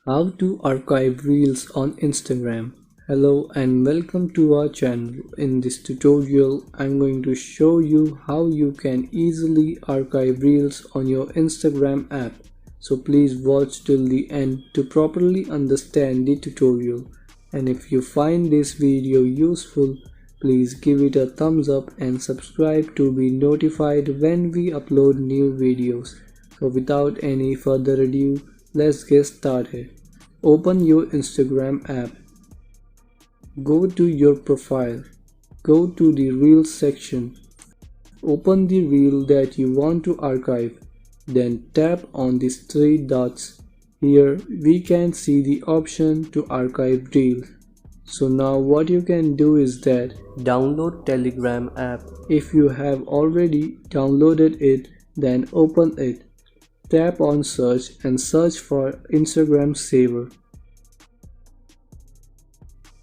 How to archive reels on Instagram. Hello and welcome to our channel. In this tutorial, I'm going to show you how you can easily archive reels on your Instagram app. So please watch till the end to properly understand the tutorial. And if you find this video useful, please give it a thumbs up and subscribe to be notified when we upload new videos. So without any further ado, let's get started. Open your Instagram app. Go to your profile. Go to the Reels section. Open the reel that you want to archive. Then tap on these three dots. Here we can see the option to archive reels. So now what you can do is that download Telegram app. If you have already downloaded it, then open it. Tap on search and search for Instagram Saver.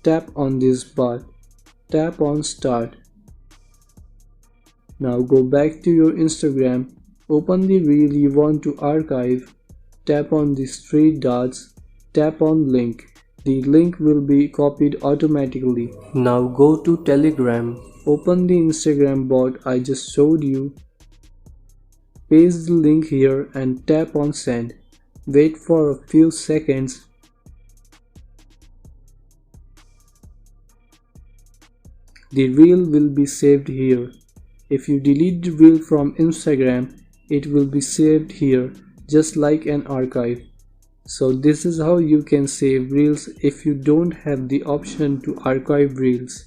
Tap on this bar. Tap on start. Now go back to your Instagram. Open the reel you want to archive. Tap on these three dots. Tap on link. The link will be copied automatically. Now go to Telegram. Open the Instagram bot I just showed you. Paste the link here and tap on send. Wait for a few seconds. The reel will be saved here. If you delete the reel from Instagram, it will be saved here just like an archive. So this is how you can save reels if you don't have the option to archive reels.